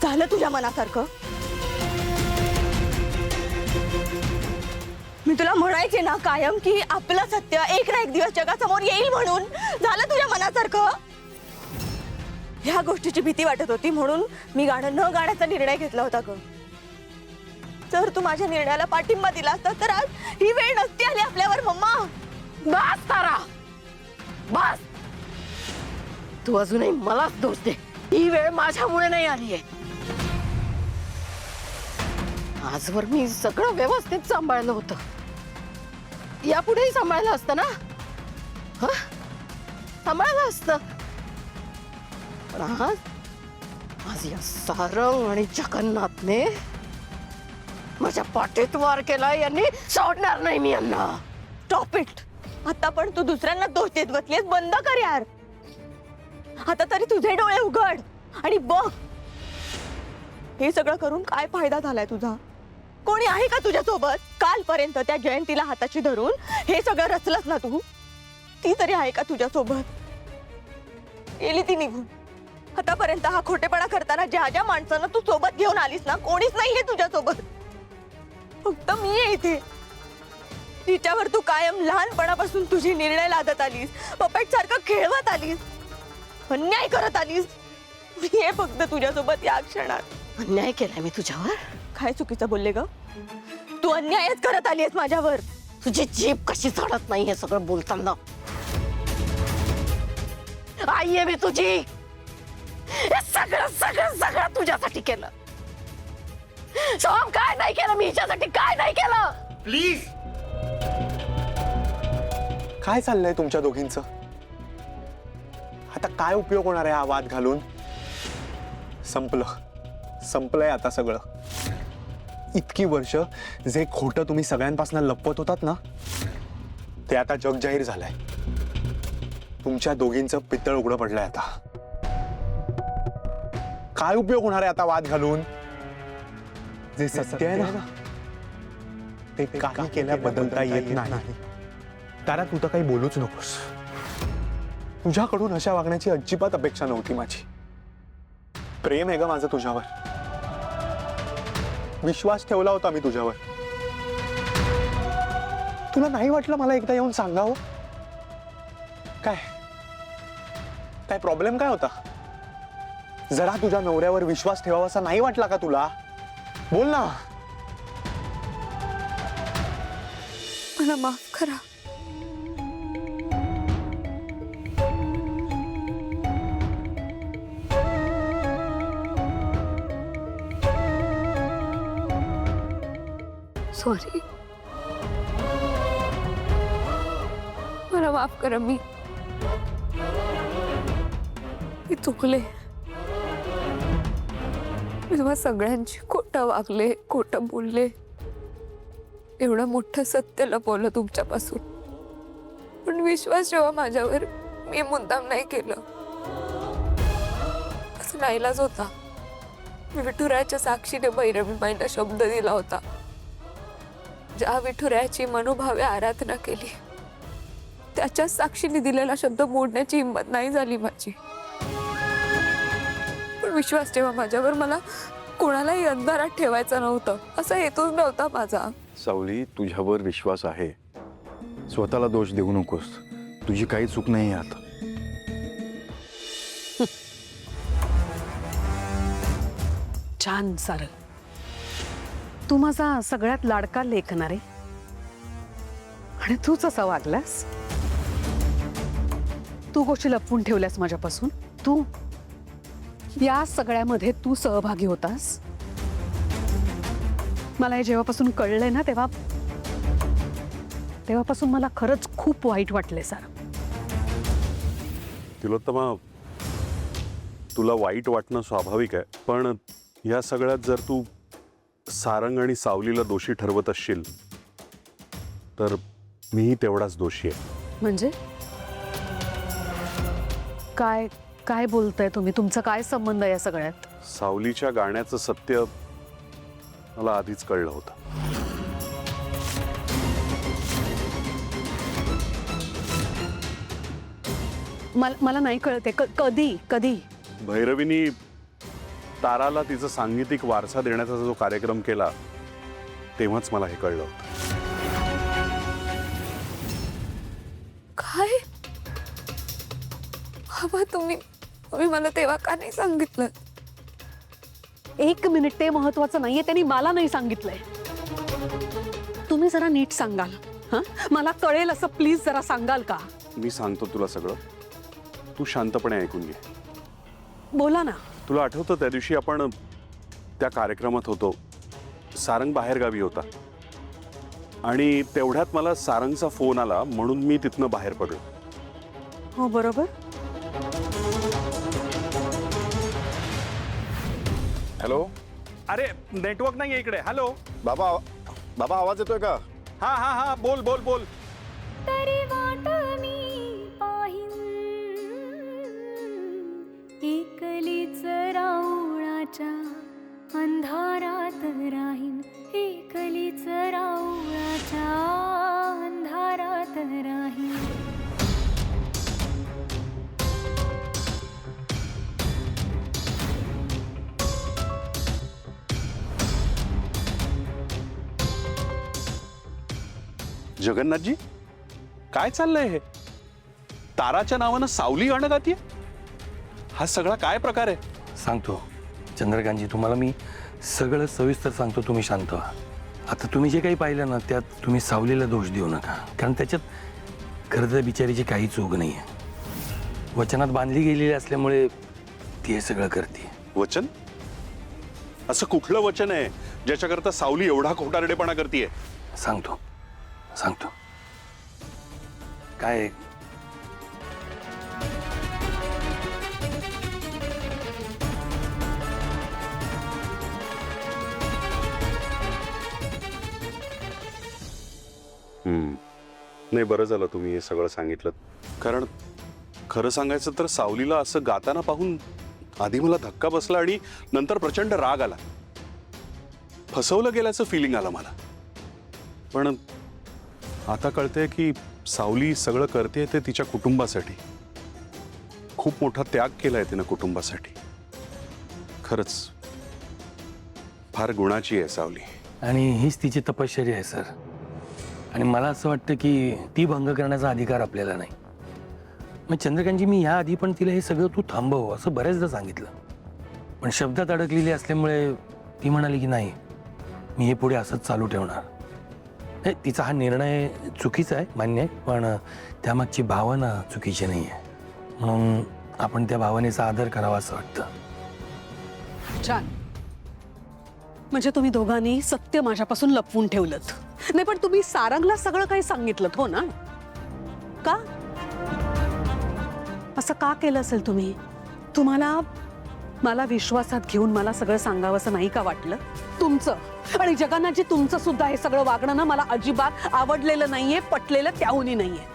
झालं तुझ्या मनासारखं? मी तुला म्हणायचे ना कायम की आपलं सत्य एक ना एक दिवस जगासमोर येईल म्हणून. झालं तुझ्या मनासारखं? ह्या गोष्टीची भीती वाटत होती म्हणून मी गाणं न गाण्याचा निर्णय घेतला होता ग. जर तू माझ्या निर्णयाला पाठिंबा दिला असता तर आज ही वेळ नसती आली आपल्यावर. मम्मा बस तारा, बस. तू अजूनही मलाच दोष दे. ही वेळ माझ्यामुळे नाही आली आहे. आजवर मी सगळं व्यवस्थित सांभाळलं होतं. यापुढेही सांभाळलं असतं ना? हा, सांभाळलं असतं. पण आज या सारंग आणि जगन्नाथने माझ्या पाठीत वार केला. यांनी सोडणार नाही मी यांना. Stop it. आता पण तू दुसऱ्यांना दोष देत बसलीस. बंद कर यार. आता तरी तुझे डोळे उघड आणि बघ हे सगळं करून काय फायदा झालाय तुझा. कोणी आहे का तुझ्या सोबत? कालपर्यंत त्या जयंतीला हाताशी धरून हे सगळं रचलंस ना तू. ती तरी आहे का तुझ्या सोबत? गेली ती निघून. आतापर्यंत हा खोटेपणा करताना ज्या ज्या माणसांना तू सोबत घेऊन आलीस ना कोणीच नाहीये तुझ्या सोबत. फक्त मी आहे इथे तिच्यावर तू कायम लहानपणापासून तुझी निर्णय लादत आलीस. पपेट सारखं खेळवत आलीस. अन्याय करत आलीस. मी हे फक्त तुझ्यासोबत या क्षणात. अन्याय केलाय मी तुझ्यावर? काय चुकीचं बोलले ग? तू अन्यायच करत आलीस माझ्यावर. तुझी जीभ कशी चढत नाही हे सगळं बोलताना. आई आहे मी तुझी. हे सगळं सगळं सगळं तुझ्यासाठी केलं. सोम काय नाही केलं मी हिच्यासाठी? काय नाही केलं? प्लीज. काय चाललंय तुमच्या दोघींचं? आता काय उपयोग होणार आहे हा वाद घालून? संपलंय आता सगळं. इतकी वर्ष जे खोटं तुम्ही सगळ्यांपासून लपवत होतात ना ते आता जग जाहीर झालंय. तुमच्या दोघींचं पितळ उघडं पडलंय आता. काय उपयोग होणार आहे आता वाद घालून? जे सत्य आहे ना ते काही केल्या बदलता येत नाही. तारा तू तर काही बोलूच नकोस. तुझ्याकडून अशा वागण्याची अजिबात अपेक्षा नव्हती माझी. प्रेम आहे ग माझं तुझ्यावर. विश्वास ठेवला होता मी तुझ्यावर. तुला नाही वाटलं मला एकदा येऊन सांगावं? काय काय प्रॉब्लेम काय होता? जरा तुझ्या नवऱ्यावर विश्वास ठेवावा असा नाही वाटला का तुला? बोल ना. मला माफ करा. सॉरी. मला माफ करा. मी चुकले. मी तुम्हा सगळ्यांची खोटं वागले, खोटं बोलले. एवढं मोठं सत्य लपवलं तुमच्यापासून. पण विश्वास ठेवा माझ्यावर. मी मुद्दाम नाही केलं. असं नाईलाज होता. मी विठुरायाच्या साक्षीने भैरवीबाईंना शब्द दिला होता. ज्या विठुरायाची मनोभावे आराधना केली त्याच्या साक्षीने दिलेला शब्द मोडण्याची हिंमत नाही झाली माझी. पण विश्वास ठेवा माझ्यावर. मला कोणालाही अंधारात ठेवायचं नव्हतं. असा हेतूच नव्हता माझा. सावली, तुझ्यावर विश्वास आहे. स्वतःला दोष देऊ नकोस. तुझी काही चूक नाही आता. छान सारंग. तू माझा सगळ्यात लाडका लेखणार आहे आणि तूच असा वागलास. तू गोष्टी लपवून ठेवल्यास माझ्यापासून. तू या सगळ्यामध्ये तू सहभागी होतास. मला हे जेव्हापासून कळलंय ना तेव्हापासून मला खरंच खूप वाईट वाटलंय सारंग. तिलोत्तमा, तुला वाईट वाटणं स्वाभाविक आहे. पण या सगळ्यात जर तू सारंग आणि सावलीला दोषी ठरवत असशील तर मीही तेवढाच दोषी आहे. म्हणजे काय काय बोलताय तुम्ही? तुमचा काय संबंध आहे या सगळ्यात? सावलीच्या गाण्याचं सत्य मला आधीच कळलं होतं. मला नाही कळते. कधी कधी? भैरवीनी ताराला तिचा सांगीतिक वारसा देण्याचा जो कार्यक्रम केला तेव्हाच मला हे कळलं होतं. काय बाबा, तुम्ही मला तेव्हा का नाही सांगितलं? एक मिनिट, ते महत्वाचं नाहीये, त्यांनी मला नाही सांगितलंय. तुम्ही जरा नीट सांगाल? हं? मला कळेल असं प्लीज जरा सांगाल का? मी सांगतो तुला सगळं, तू शांतपणे ऐकून घे. बोला ना. तुला आठवतं त्या दिवशी आपण त्या कार्यक्रमात होतो, सारंग बाहेरगावी होता आणि तेवढ्यात मला सारंगचा फोन आला म्हणून मी तिथनं बाहेर पडलो. हो बरोबर. हॅलो अरे नेटवर्क नाहीये इकडे. हॅलो बाबा, बाबा आवाज येतोय का? हा हा हा, बोल बोल बोल. तरी वाट मी पाहिन एकलीच राऊळाच्या अंधारात राहीन, एकलीच राऊळाच्या अंधारात राहीन. जगन्नाथजी, काय चाललंय हे? ताराच्या नावानं सावली आणत आतीये? हा सगळा काय प्रकार आहे? सांगतो चंद्रकांतजी, तुम्हाला मी सगळं सविस्तर सांगतो, तुम्ही शांत व्हा. आता तुम्ही जे काही पाहिलं ना त्यात तुम्ही सावलीला दोष देऊ नका, कारण त्याच्यात खरं तर बिचारीची काही चूक नाही आहे. वचनात बांधली गेलेली असल्यामुळे ती हे सगळं करते. वचन? असं कुठलं वचन आहे ज्याच्याकरता सावली एवढा खोटारडेपणा करतीये? सांगतो सांगतो काय. नाही, बरं झालं तुम्ही हे सगळं सांगितलं, कारण खरं सांगायचं तर सावलीला असं गाताना पाहून आधी मला धक्का बसला आणि नंतर प्रचंड राग आला. फसवलं गेल्याचं फिलिंग आलं मला. पण आता कळतंय की सावली सगळं करते ते तिच्या कुटुंबासाठी. खूप मोठा त्याग केलाय तिनं कुटुंबासाठी. खरंच फार गुणाची आहे सावली. आणि हीच तिची तपश्चर्या आहे सर. आणि मला असं वाटतं की ती भंग करण्याचा अधिकार आपल्याला नाही. मग चंद्रकांतजी, मी ह्या आधी पण तिला हे सगळं तू थांबव असं बऱ्याचदा सांगितलं, पण शब्दात अडकलेली असल्यामुळे ती म्हणाली की नाही, मी हे पुढे असंच चालू ठेवणार. हे तिचा हा निर्णय चुकीचा आहे, मान्य आहे, पण त्यामागची भावना चुकीची नाही आहे. म्हणून आपण त्या भावनेचा आदर करावा असं वाटतं. छान. म्हणजे तुम्ही दोघांनी सत्य माझ्यापासून लपवून ठेवलं. नाही पण तुम्ही सारंगला सगळं काही सांगितलं हो ना? का असं का केलं असेल तुम्ही? तुम्हाला मला विश्वासात घेऊन मला सगळं सांगावं असं नाही का वाटलं? तुमचं आणि जगन्नाथजी, तुमचं सुद्धा हे सगळं वागणं ना मला अजिबात आवडलेलं नाहीये, पटलेलं त्याहूनही नाहीये.